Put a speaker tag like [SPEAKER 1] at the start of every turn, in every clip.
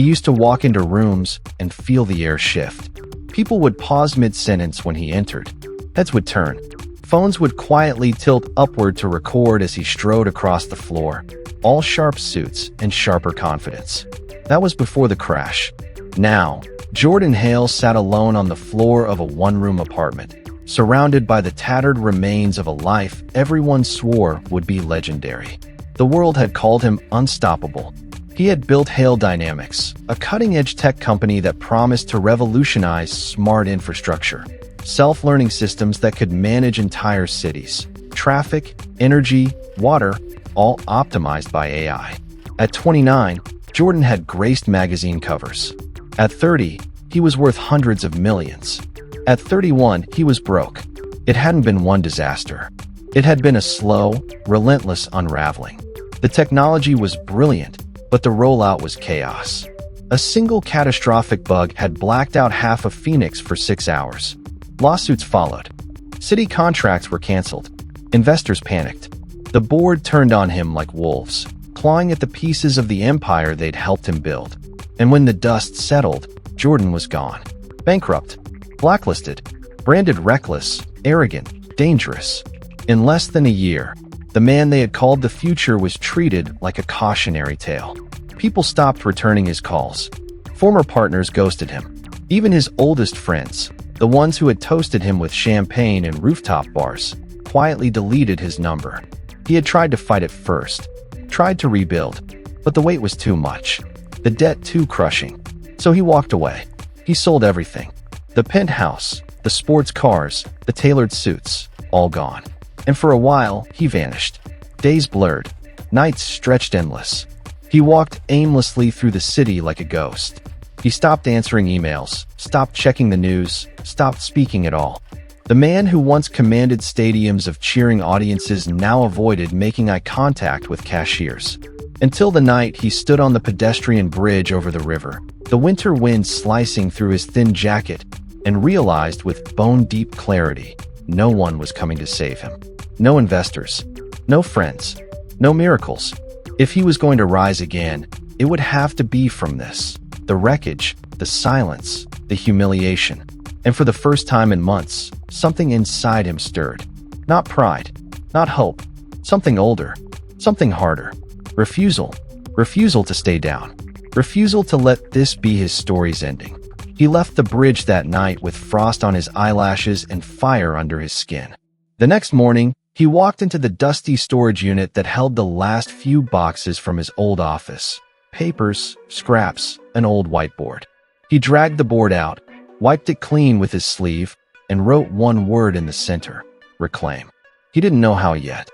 [SPEAKER 1] He used to walk into rooms and feel the air shift. People would pause mid-sentence when he entered. Heads would turn. Phones would quietly tilt upward to record as he strode across the floor, all sharp suits and sharper confidence. That was before the crash. Now, Jordan Hale sat alone on the floor of a one-room apartment, surrounded by the tattered remains of a life everyone swore would be legendary. The world had called him unstoppable. He had built Hale Dynamics, a cutting-edge tech company that promised to revolutionize smart infrastructure, self-learning systems that could manage entire cities, traffic, energy, water, all optimized by AI. At 29, Jordan had graced magazine covers. At 30, he was worth hundreds of millions. At 31, he was broke. It hadn't been one disaster. It had been a slow, relentless unraveling. The technology was brilliant, but the rollout was chaos. A single catastrophic bug had blacked out half of Phoenix for 6 hours. Lawsuits followed. City contracts were canceled. Investors panicked. The board turned on him like wolves, clawing at the pieces of the empire they'd helped him build. And when the dust settled, Jordan was gone. Bankrupt, blacklisted, branded reckless, arrogant, dangerous. In less than a year, the man they had called the future was treated like a cautionary tale. People stopped returning his calls. Former partners ghosted him. Even his oldest friends, the ones who had toasted him with champagne and rooftop bars, quietly deleted his number. He had tried to fight it first, tried to rebuild, but the weight was too much, the debt too crushing. So he walked away. He sold everything. The penthouse, the sports cars, the tailored suits, all gone. And for a while, he vanished. Days blurred. Nights stretched endless. He walked aimlessly through the city like a ghost. He stopped answering emails, stopped checking the news, stopped speaking at all. The man who once commanded stadiums of cheering audiences now avoided making eye contact with cashiers. Until the night he stood on the pedestrian bridge over the river, the winter wind slicing through his thin jacket, and realized with bone-deep clarity, no one was coming to save him. No investors, no friends, no miracles. If he was going to rise again, it would have to be from this. The wreckage, the silence, the humiliation. And for the first time in months, something inside him stirred. Not pride, not hope. Something older, something harder. Refusal. Refusal to stay down. Refusal to let this be his story's ending. He left the bridge that night with frost on his eyelashes and fire under his skin. The next morning, he walked into the dusty storage unit that held the last few boxes from his old office. Papers, scraps, an old whiteboard. He dragged the board out, wiped it clean with his sleeve, and wrote one word in the center: reclaim. He didn't know how yet.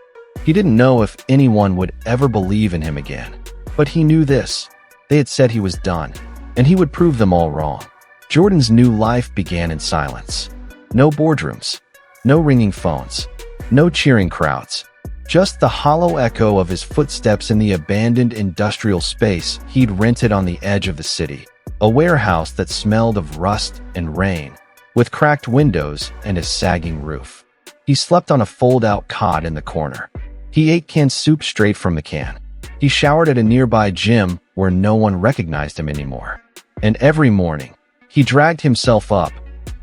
[SPEAKER 1] He didn't know if anyone would ever believe in him again. But he knew this: they had said he was done, and he would prove them all wrong. Jordan's new life began in silence. No boardrooms, no ringing phones, no cheering crowds. Just the hollow echo of his footsteps in the abandoned industrial space he'd rented on the edge of the city. A warehouse that smelled of rust and rain, with cracked windows and a sagging roof. He slept on a fold-out cot in the corner. He ate canned soup straight from the can. He showered at a nearby gym where no one recognized him anymore. And every morning, he dragged himself up,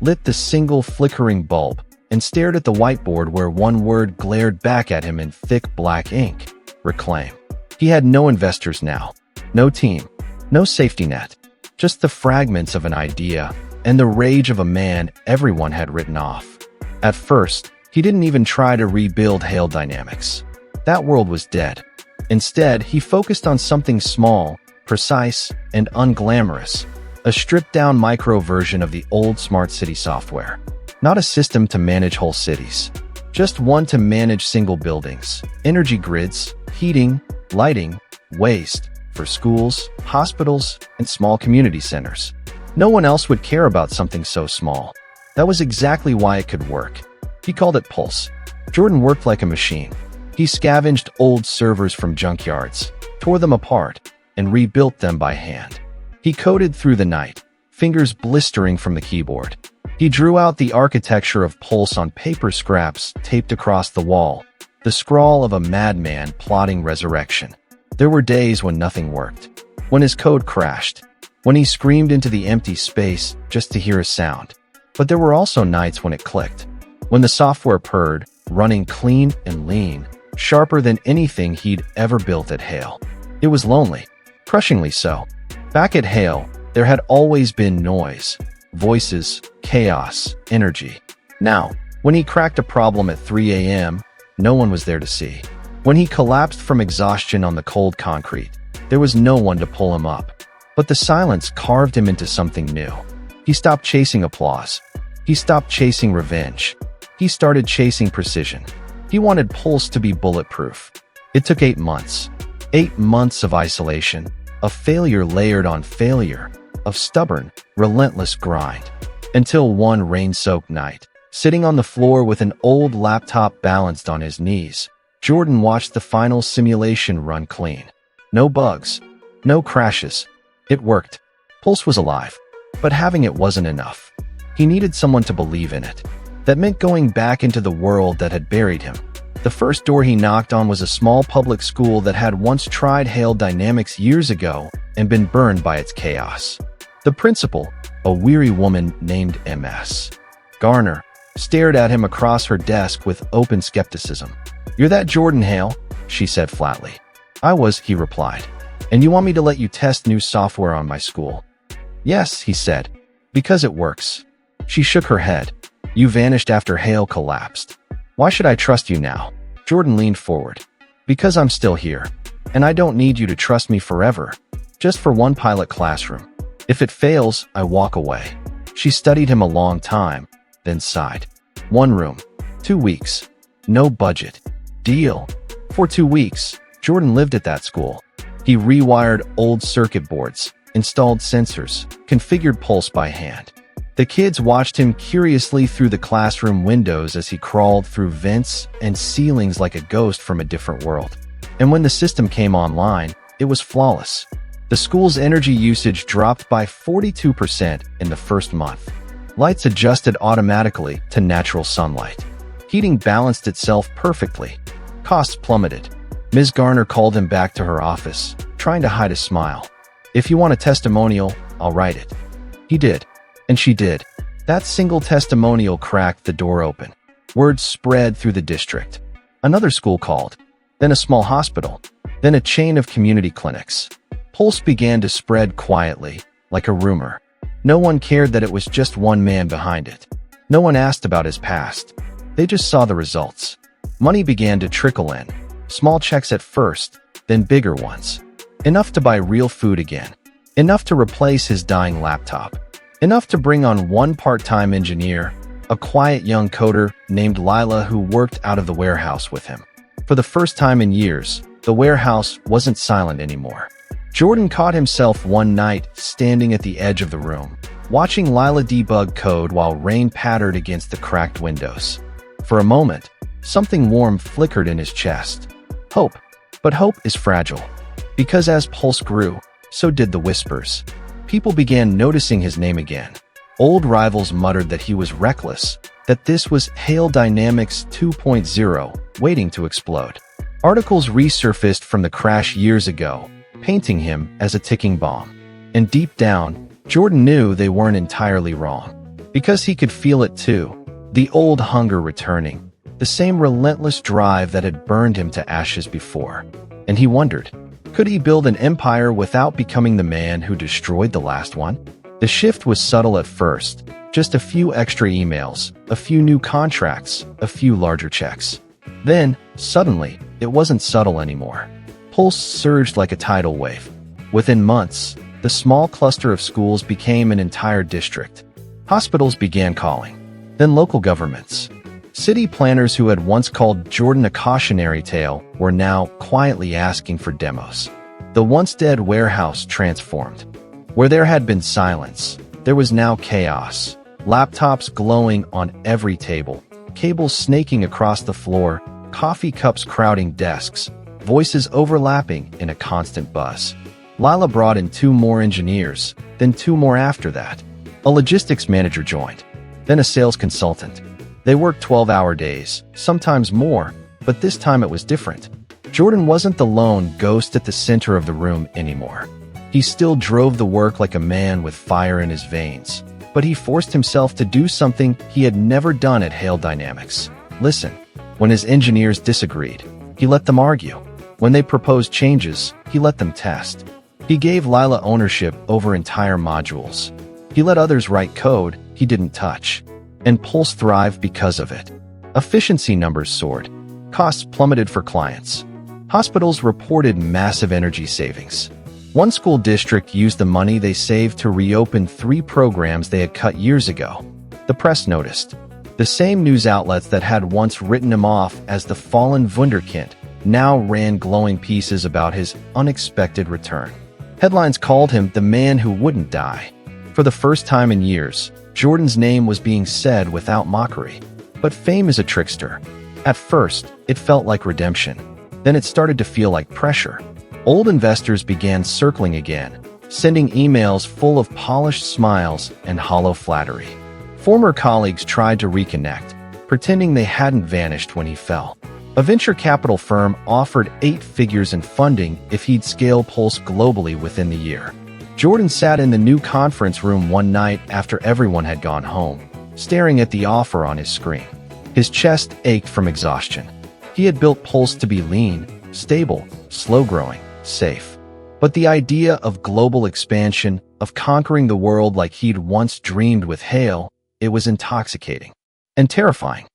[SPEAKER 1] lit the single flickering bulb, and stared at the whiteboard where one word glared back at him in thick black ink: reclaim. He had no investors now, no team, no safety net, just the fragments of an idea and the rage of a man everyone had written off. At first, he didn't even try to rebuild Hale Dynamics. That world was dead. Instead, he focused on something small, precise, and unglamorous: a stripped-down micro version of the old smart city software. Not a system to manage whole cities, just one to manage single buildings, energy grids, heating, lighting, waste, for schools, hospitals, and small community centers. No one else would care about something so small. That was exactly why it could work. He called it Pulse. Jordan worked like a machine. He scavenged old servers from junkyards, tore them apart, and rebuilt them by hand. He coded through the night, fingers blistering from the keyboard. He drew out the architecture of Pulse on paper scraps taped across the wall, the scrawl of a madman plotting resurrection. There were days when nothing worked, when his code crashed, when he screamed into the empty space just to hear a sound. But there were also nights when it clicked, when the software purred, running clean and lean, sharper than anything he'd ever built at Hale. It was lonely, crushingly so. Back at Hale, there had always been noise, voices, chaos, energy. Now, when he cracked a problem at 3 a.m., no one was there to see. When he collapsed from exhaustion on the cold concrete, there was no one to pull him up. But the silence carved him into something new. He stopped chasing applause. He stopped chasing revenge. He started chasing precision. He wanted Pulse to be bulletproof. It took 8 months. 8 months of isolation, of failure layered on failure, of stubborn, relentless grind. Until one rain-soaked night, sitting on the floor with an old laptop balanced on his knees, Jordan watched the final simulation run clean. No bugs. No crashes. It worked. Pulse was alive. But having it wasn't enough. He needed someone to believe in it. That meant going back into the world that had buried him. The first door he knocked on was a small public school that had once tried Hale Dynamics years ago and been burned by its chaos. The principal, a weary woman named Ms. Garner, stared at him across her desk with open skepticism. "You're that Jordan Hale?" she said flatly. "I was," he replied. "And you want me to let you test new software on my school?" "Yes," he said, "because it works." She shook her head. "You vanished after Hale collapsed. Why should I trust you now?" Jordan leaned forward. "Because I'm still here. And I don't need you to trust me forever. Just for one pilot classroom. If it fails, I walk away." She studied him a long time, then sighed. 1 room. 2 weeks. No budget. Deal. For 2 weeks, Jordan lived at that school. He rewired old circuit boards, installed sensors, configured Pulse by hand. The kids watched him curiously through the classroom windows as he crawled through vents and ceilings like a ghost from a different world. And when the system came online, it was flawless. The school's energy usage dropped by 42% in the first month. Lights adjusted automatically to natural sunlight. Heating balanced itself perfectly. Costs plummeted. Ms. Garner called him back to her office, trying to hide a smile. "If you want a testimonial, I'll write it." He did. And she did. That single testimonial cracked the door open. Word spread through the district. Another school called. Then a small hospital. Then a chain of community clinics. Pulse began to spread quietly, like a rumor. No one cared that it was just one man behind it. No one asked about his past. They just saw the results. Money began to trickle in. Small checks at first, then bigger ones. Enough to buy real food again. Enough to replace his dying laptop. Enough to bring on one part-time engineer, a quiet young coder named Lila who worked out of the warehouse with him. For the first time in years, the warehouse wasn't silent anymore. Jordan caught himself one night standing at the edge of the room, watching Lila debug code while rain pattered against the cracked windows. For a moment, something warm flickered in his chest. Hope. But hope is fragile. Because as Pulse grew, so did the whispers. People began noticing his name again. Old rivals muttered that he was reckless, that this was Hale Dynamics 2.0 waiting to explode. Articles resurfaced from the crash years ago, painting him as a ticking bomb. And deep down, Jordan knew they weren't entirely wrong. Because he could feel it too. The old hunger returning. The same relentless drive that had burned him to ashes before. And he wondered, could he build an empire without becoming the man who destroyed the last one? The shift was subtle at first. Just a few extra emails, a few new contracts, a few larger checks. Then, suddenly, it wasn't subtle anymore. Pulse surged like a tidal wave. Within months, the small cluster of schools became an entire district. Hospitals began calling. Then local governments. City planners who had once called Jordan a cautionary tale were now quietly asking for demos. The once dead warehouse transformed. Where there had been silence, there was now chaos. Laptops glowing on every table, cables snaking across the floor, coffee cups crowding desks, voices overlapping in a constant buzz. Lila brought in 2 more engineers, then 2 more after that. A logistics manager joined, then a sales consultant. They worked 12-hour days, sometimes more, but this time it was different. Jordan wasn't the lone ghost at the center of the room anymore. He still drove the work like a man with fire in his veins, but he forced himself to do something he had never done at Hale Dynamics. Listen. When his engineers disagreed, he let them argue. When they proposed changes, he let them test. He gave Lila ownership over entire modules. He let others write code he didn't touch. And Pulse thrived because of it. Efficiency numbers soared. Costs plummeted for clients. Hospitals reported massive energy savings. One school district used the money they saved to reopen 3 programs they had cut years ago. The press noticed. The same news outlets that had once written him off as the fallen wunderkind now ran glowing pieces about his unexpected return. Headlines called him the man who wouldn't die. For the first time in years, Jordan's name was being said without mockery. But fame is a trickster. At first, it felt like redemption. Then it started to feel like pressure. Old investors began circling again, sending emails full of polished smiles and hollow flattery. Former colleagues tried to reconnect, pretending they hadn't vanished when he fell. A venture capital firm offered 8 figures in funding if he'd scale Pulse globally within the year. Jordan sat in the new conference room one night after everyone had gone home, staring at the offer on his screen. His chest ached from exhaustion. He had built Pulse to be lean, stable, slow-growing, safe. But the idea of global expansion, of conquering the world like he'd once dreamed with Hale, it was intoxicating and terrifying.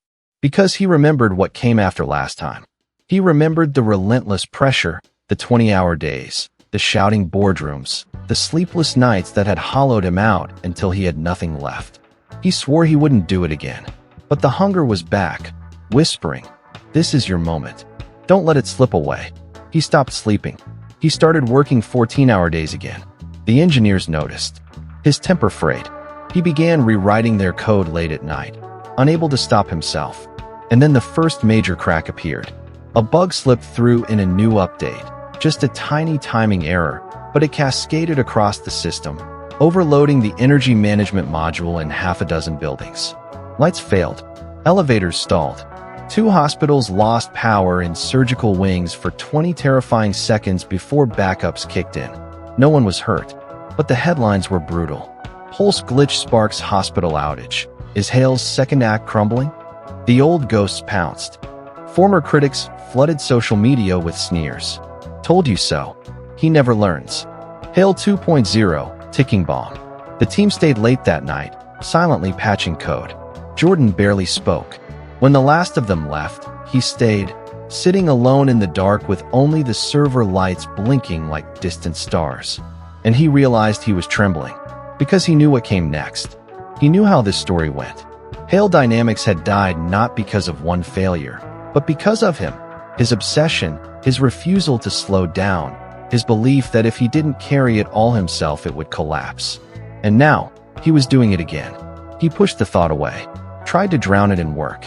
[SPEAKER 1] Because he remembered what came after last time. He remembered the relentless pressure, the 20-hour days, the shouting boardrooms, the sleepless nights that had hollowed him out until he had nothing left. He swore he wouldn't do it again. But the hunger was back, whispering, "This is your moment. Don't let it slip away." He stopped sleeping. He started working 14-hour days again. The engineers noticed. His temper frayed. He began rewriting their code late at night, unable to stop himself. And then the first major crack appeared. A bug slipped through in a new update, just a tiny timing error, but it cascaded across the system, overloading the energy management module in half a dozen buildings. Lights failed. Elevators stalled. 2 hospitals lost power in surgical wings for 20 terrifying seconds before backups kicked in. No one was hurt, but the headlines were brutal. Pulse glitch sparks hospital outage. Is Hale's second act crumbling? The old ghosts pounced. Former critics flooded social media with sneers. Told you so. He never learns. Hale 2.0, ticking bomb. The team stayed late that night, silently patching code. Jordan barely spoke. When the last of them left, he stayed, sitting alone in the dark with only the server lights blinking like distant stars. And he realized he was trembling, because he knew what came next. He knew how this story went. Hale Dynamics had died not because of one failure, but because of him. His obsession, his refusal to slow down, his belief that if he didn't carry it all himself it would collapse. And now, he was doing it again. He pushed the thought away, tried to drown it in work.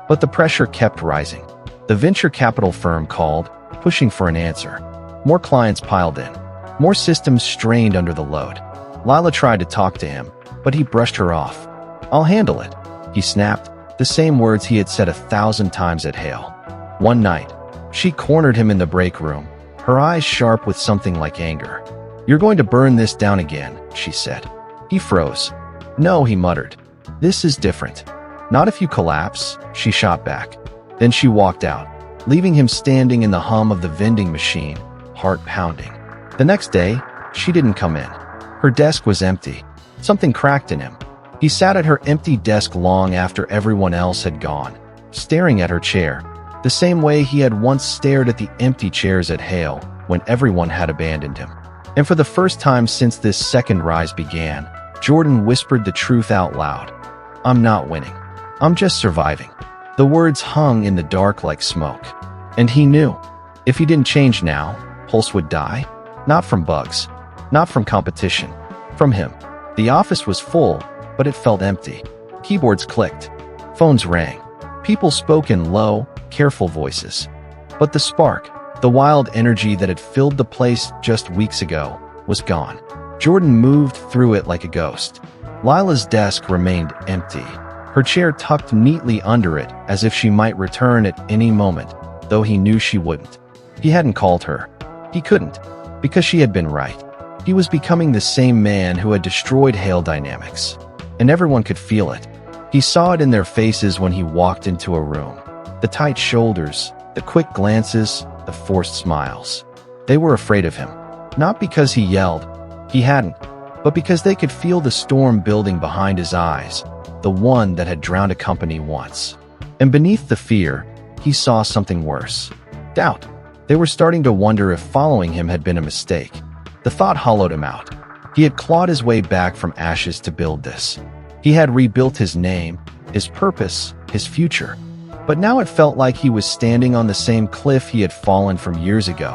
[SPEAKER 1] But the pressure kept rising. The venture capital firm called, pushing for an answer. More clients piled in. More systems strained under the load. Lila tried to talk to him, but he brushed her off. "I'll handle it," he snapped, the same words he had said 1,000 times at Hale. One night, she cornered him in the break room, her eyes sharp with something like anger. "You're going to burn this down again," she said. He froze. "No," he muttered. "This is different." "Not if you collapse," she shot back. Then she walked out, leaving him standing in the hum of the vending machine, heart pounding. The next day, she didn't come in. Her desk was empty. Something cracked in him. He sat at her empty desk long after everyone else had gone, staring at her chair, the same way he had once stared at the empty chairs at Hale when everyone had abandoned him. And for the first time since this second rise began, Jordan whispered the truth out loud. "I'm not winning. I'm just surviving." The words hung in the dark like smoke. And he knew, if he didn't change now, Pulse would die. Not from bugs. Not from competition. From him. The office was full, but it felt empty. Keyboards clicked. Phones rang. People spoke in low, careful voices. But the spark, the wild energy that had filled the place just weeks ago, was gone. Jordan moved through it like a ghost. Lila's desk remained empty, her chair tucked neatly under it as if she might return at any moment, though he knew she wouldn't. He hadn't called her. He couldn't, because she had been right. He was becoming the same man who had destroyed Hail Dynamics, and everyone could feel it. He saw it in their faces when he walked into a room. The tight shoulders, the quick glances, the forced smiles. They were afraid of him, not because he yelled, he hadn't, but because they could feel the storm building behind his eyes, the one that had drowned a company once. And beneath the fear, he saw something worse. Doubt. They were starting to wonder if following him had been a mistake. The thought hollowed him out. He had clawed his way back from ashes to build this. He had rebuilt his name, his purpose, his future. But now it felt like he was standing on the same cliff he had fallen from years ago.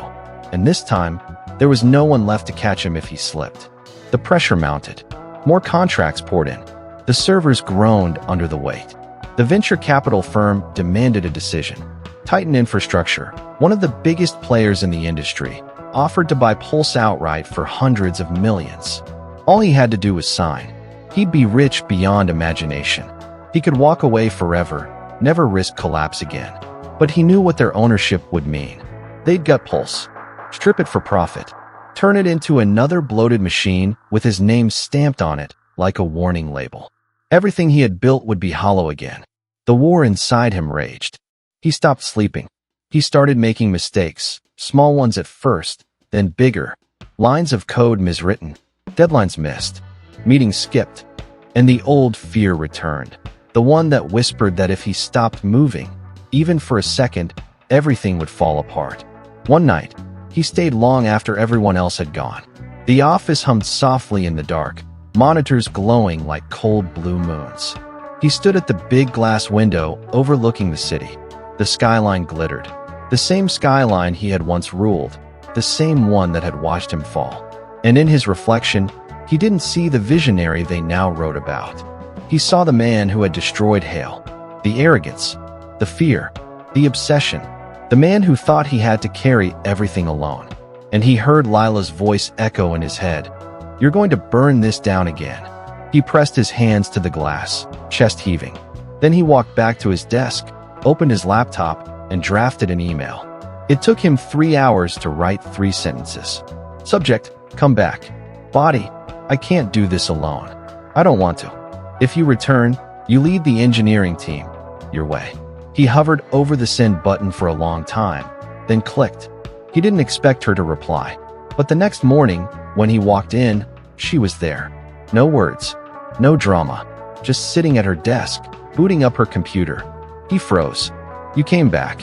[SPEAKER 1] And this time, there was no one left to catch him if he slipped. The pressure mounted. More contracts poured in. The servers groaned under the weight. The venture capital firm demanded a decision. Titan Infrastructure, one of the biggest players in the industry, offered to buy Pulse outright for hundreds of millions. All he had to do was sign. He'd be rich beyond imagination. He could walk away forever, never risk collapse again. But he knew what their ownership would mean. They'd gut Pulse, strip it for profit, turn it into another bloated machine with his name stamped on it like a warning label. Everything he had built would be hollow again. The war inside him raged. He stopped sleeping. He started making mistakes, small ones at first, then bigger. Lines of code miswritten, deadlines missed, meetings skipped, and the old fear returned. The one that whispered that if he stopped moving, even for a second, everything would fall apart. One night, he stayed long after everyone else had gone. The office hummed softly in the dark, monitors glowing like cold blue moons. He stood at the big glass window overlooking the city. The skyline glittered. The same skyline he had once ruled, the same one that had watched him fall. And in his reflection, he didn't see the visionary they now wrote about. He saw the man who had destroyed Hale, the arrogance, the fear, the obsession, the man who thought he had to carry everything alone. And he heard Lila's voice echo in his head, "You're going to burn this down again." He pressed his hands to the glass, chest heaving. Then he walked back to his desk, opened his laptop, and drafted an email. It took him 3 hours to write 3 sentences. Subject, come back. Body, I can't do this alone. I don't want to. If you return, you lead the engineering team. Your way. He hovered over the send button for a long time, then clicked. He didn't expect her to reply. But the next morning, when he walked in, she was there. No words, no drama, just sitting at her desk, booting up her computer. He froze. You came back.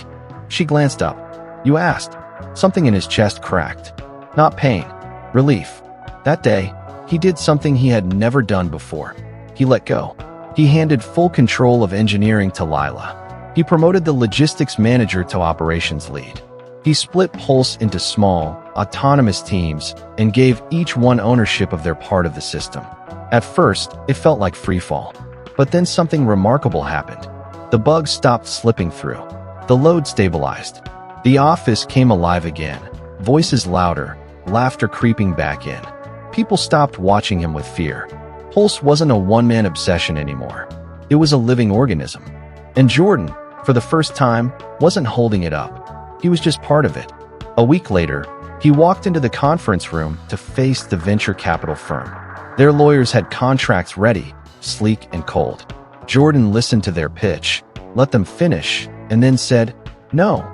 [SPEAKER 1] She glanced up. You asked. Something in his chest cracked. Not pain. Relief. That day, he did something he had never done before. He let go. He handed full control of engineering to Lila. He promoted the logistics manager to operations lead. He split Pulse into small, autonomous teams and gave each one ownership of their part of the system. At first, it felt like freefall. But then something remarkable happened. The bugs stopped slipping through. The load stabilized. The office came alive again. Voices louder, laughter creeping back in. People stopped watching him with fear. Pulse wasn't a one-man obsession anymore. It was a living organism. And Jordan, for the first time, wasn't holding it up. He was just part of it. A week later, he walked into the conference room to face the venture capital firm. Their lawyers had contracts ready, sleek and cold. Jordan listened to their pitch, let them finish, and then said, "No."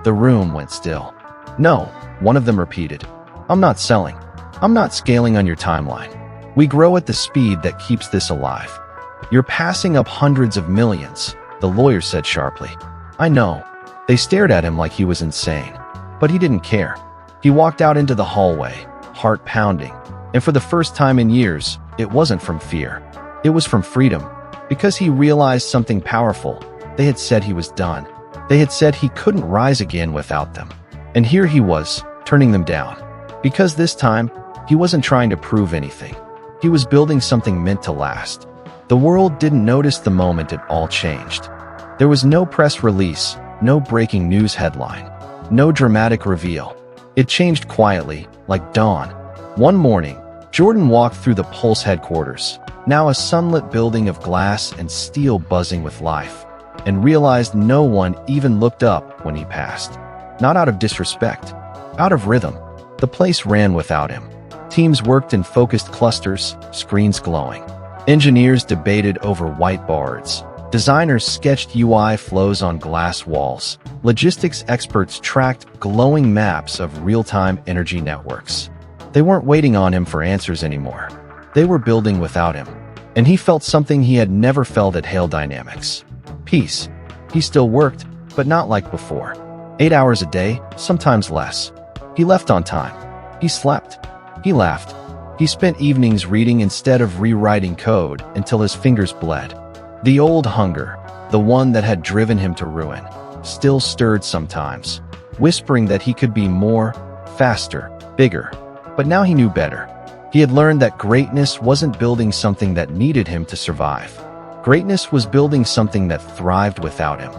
[SPEAKER 1] The room went still. "No," one of them repeated. "I'm not selling. I'm not scaling on your timeline. We grow at the speed that keeps this alive." "You're passing up hundreds of millions," the lawyer said sharply. "I know." They stared at him like he was insane. But he didn't care. He walked out into the hallway, heart pounding. And for the first time in years, it wasn't from fear. It was from freedom. Because he realized something powerful. They had said he was done. They had said he couldn't rise again without them. And here he was, turning them down. Because this time, he wasn't trying to prove anything. He was building something meant to last. The world didn't notice the moment it all changed. There was no press release, no breaking news headline, no dramatic reveal. It changed quietly, like dawn. One morning, Jordan walked through the Pulse headquarters, now a sunlit building of glass and steel buzzing with life, and realized no one even looked up when he passed. Not out of disrespect, out of rhythm. The place ran without him. Teams worked in focused clusters, screens glowing. Engineers debated over whiteboards. Designers sketched UI flows on glass walls. Logistics experts tracked glowing maps of real-time energy networks. They weren't waiting on him for answers anymore. They were building without him. And he felt something he had never felt at Hail Dynamics. Peace. He still worked, but not like before. 8 hours a day, sometimes less. He left on time. He slept. He laughed. He spent evenings reading instead of rewriting code until his fingers bled. The old hunger, the one that had driven him to ruin, still stirred sometimes, whispering that he could be more, faster, bigger. But now he knew better. He had learned that greatness wasn't building something that needed him to survive. Greatness was building something that thrived without him.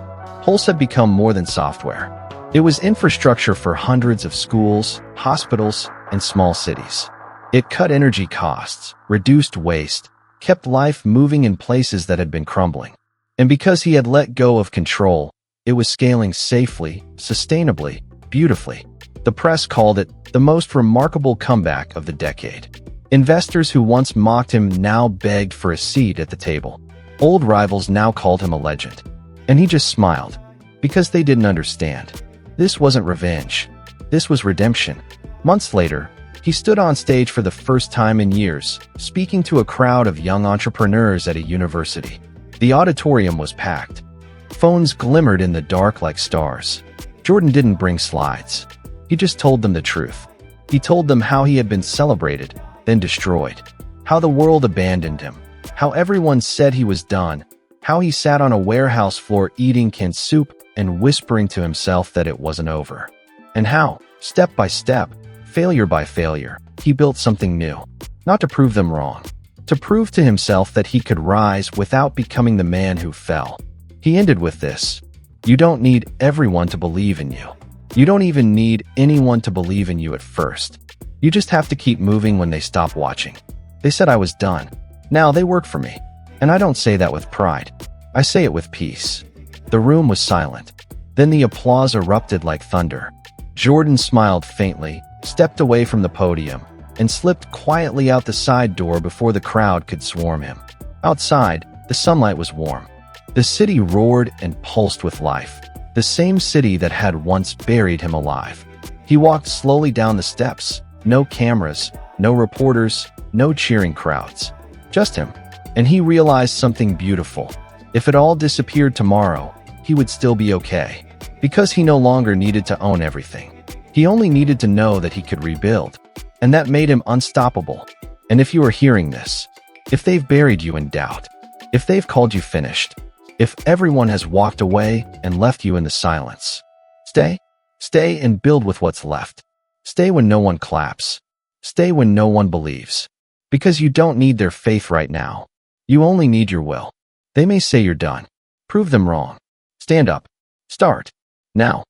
[SPEAKER 1] Pulse had become more than software. It was infrastructure for hundreds of schools, hospitals, and small cities. It cut energy costs, reduced waste, kept life moving in places that had been crumbling. And because he had let go of control, it was scaling safely, sustainably, beautifully. The press called it the most remarkable comeback of the decade. Investors who once mocked him now begged for a seat at the table. Old rivals now called him a legend. And he just smiled, because they didn't understand. This wasn't revenge. This was redemption. Months later, he stood on stage for the first time in years, speaking to a crowd of young entrepreneurs at a university. The auditorium was packed. Phones glimmered in the dark like stars. Jordan didn't bring slides. He just told them the truth. He told them how he had been celebrated, then destroyed. How the world abandoned him. How everyone said he was done. How he sat on a warehouse floor eating canned soup and whispering to himself that it wasn't over. And how, step by step, failure by failure, he built something new. Not to prove them wrong. To prove to himself that he could rise without becoming the man who fell. He ended with this. You don't need everyone to believe in you. You don't even need anyone to believe in you at first. You just have to keep moving when they stop watching. They said I was done. Now they work for me. And I don't say that with pride. I say it with peace. The room was silent. Then the applause erupted like thunder. Jordan smiled faintly, stepped away from the podium, and slipped quietly out the side door before the crowd could swarm him. Outside, the sunlight was warm. The city roared and pulsed with life. The same city that had once buried him alive. He walked slowly down the steps. No cameras, no reporters, no cheering crowds. Just him. And he realized something beautiful. If it all disappeared tomorrow, he would still be okay. Because he no longer needed to own everything. He only needed to know that he could rebuild. And that made him unstoppable. And if you are hearing this, if they've buried you in doubt, if they've called you finished, if everyone has walked away and left you in the silence, stay. Stay and build with what's left. Stay when no one claps. Stay when no one believes. Because you don't need their faith right now. You only need your will. They may say you're done. Prove them wrong. Stand up. Start. Now.